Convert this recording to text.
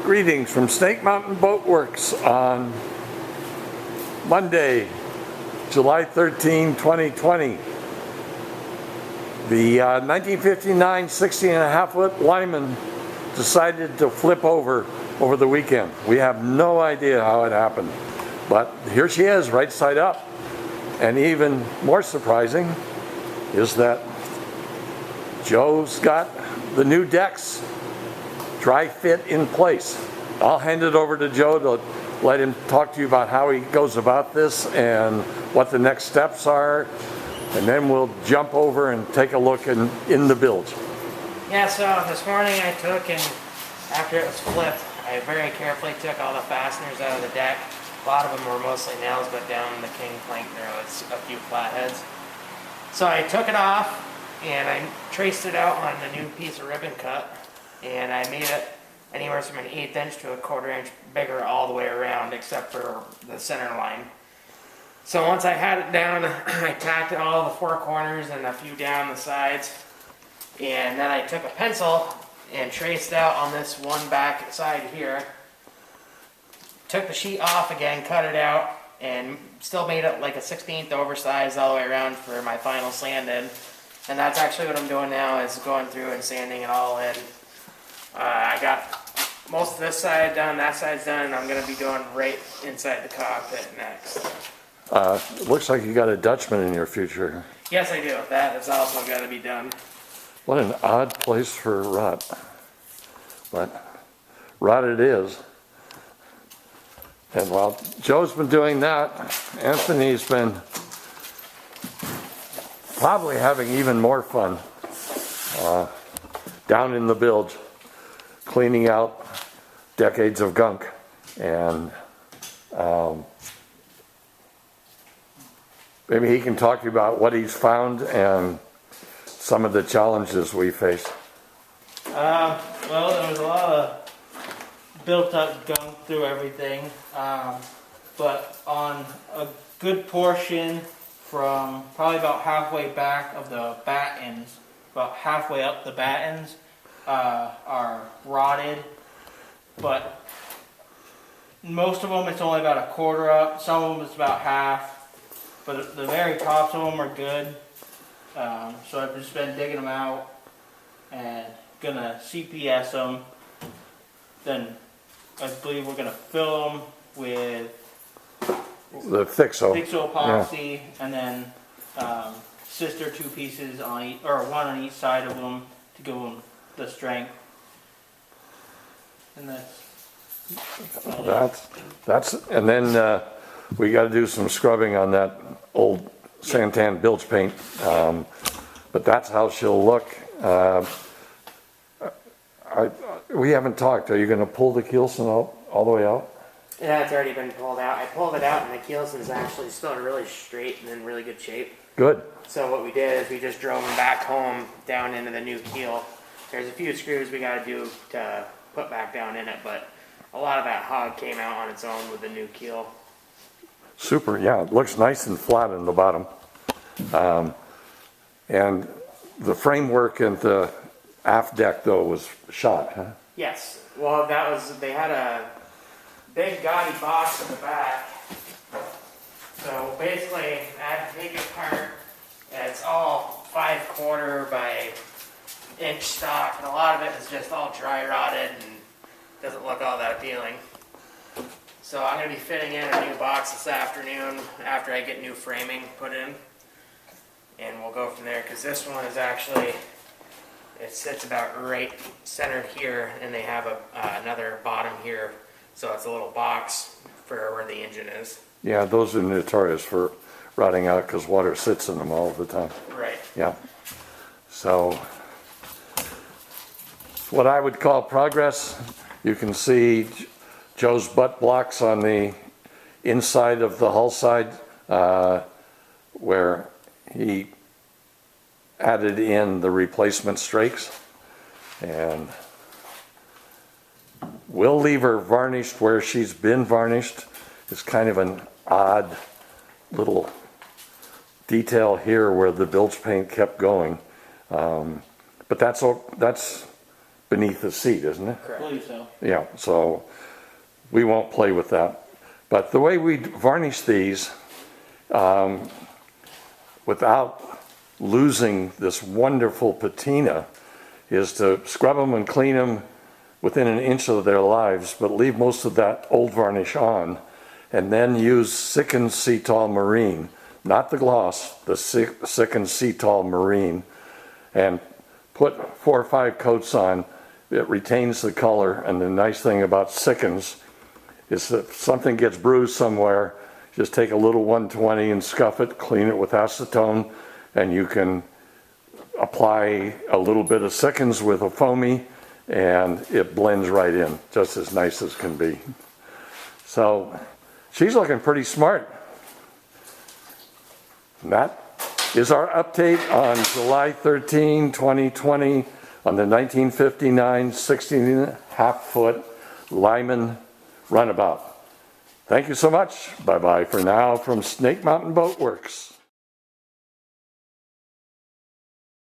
Greetings from Snake Mountain Boatworks on Monday, July 13, 2020. The 1959 16.5-foot Lyman decided to flip over the weekend. We have no idea how it happened, but here she is, right side up. And even more surprising is that Joe's got the new decks dry fit in place. I'll hand it over to Joe to let him talk to you about how he goes about this and what the next steps are, and then we'll jump over and take a look in the bilge. Yeah, so this morning I took, and after it was flipped, I very carefully took all the fasteners out of the deck. A lot of them were mostly nails, but down the king plank there was a few flatheads. So I took it off and I traced it out on the new piece of ribbon cut, and I made it anywhere from an 1/8 inch to a 1/4 inch bigger all the way around except for the center line. So once I had it down, I tacked all the four corners and a few down the sides, and then I took a pencil and traced out on this one back side here. Took the sheet off again, cut it out, and still made it like a 1/16 oversized all the way around for my final sanding. And that's actually what I'm doing now, is going through and sanding it all in. I got most of this side done, that side's done, and I'm going to be going right inside the cockpit next. Looks like you got a Dutchman in your future. Yes, I do. That is also got to be done. What an odd place for rut. But rut it is. And while Joe's been doing that, Anthony's been probably having even more fun down in the bilge, cleaning out decades of gunk. And maybe he can talk to you about what he's found and some of the challenges we face. Well, there was a lot of built up gunk through everything, but on a good portion from probably about halfway back of the battens, about halfway up the battens, are rotted, but most of them it's only about 1/4 up, some of them it's about half, but the very tops of them are good. So I've just been digging them out and gonna CPS them. Then I believe we're gonna fill them with The Fixo. Fixo epoxy, and then sister 2 pieces on each, or 1 on each side of them to give them the strength. And that's and then we got to do some scrubbing on that old Santan bilge paint, but that's how she'll look. We haven't talked. Are you going to pull the keelson out all the way out? Yeah, it's already been pulled out. I pulled it out, and the keelson's actually still really straight and in really good shape. Good. So what we did is we just drove them back home down into the new keel. There's a few screws we got to do to put back down in it, but a lot of that hog came out on its own with the new keel. Super. Yeah, it looks nice and flat in the bottom. And the framework and the aft deck though was shot, huh? Yes. Well, they had a big gaudy box in the back. So basically, I had to take it apart. It's all 5/4 by inch stock, and a lot of it is just all dry rotted and doesn't look all that appealing. So I'm going to be fitting in a new box this afternoon after I get new framing put in, and we'll go from there, because this one is actually, it sits about right centered here, and they have another bottom here, so it's a little box for where the engine is. Yeah, those are notorious for rotting out because water sits in them all the time. Right. Yeah. So what I would call progress, you can see Joe's butt blocks on the inside of the hull side, where he added in the replacement strakes, and we'll leave her varnished where she's been varnished. It's kind of an odd little detail here where the bilge paint kept going, but that's beneath the seat, isn't it? I believe so. Yeah, so we won't play with that. But the way we varnish these, without losing this wonderful patina, is to scrub them and clean them within an inch of their lives, but leave most of that old varnish on, and then use sickened Cetal marine, not the gloss, the sickened Cetal marine, and put 4 or 5 coats on. It retains the color, and the nice thing about sickens is that if something gets bruised somewhere, just take a little 120 and scuff it, clean it with acetone, and you can apply a little bit of sickens with a foamy, and it blends right in, just as nice as can be. So she's looking pretty smart. And that is our update on July 13, 2020 on the 1959 16.5 foot Lyman Runabout. Thank you so much. Bye-bye for now from Snake Mountain Boatworks.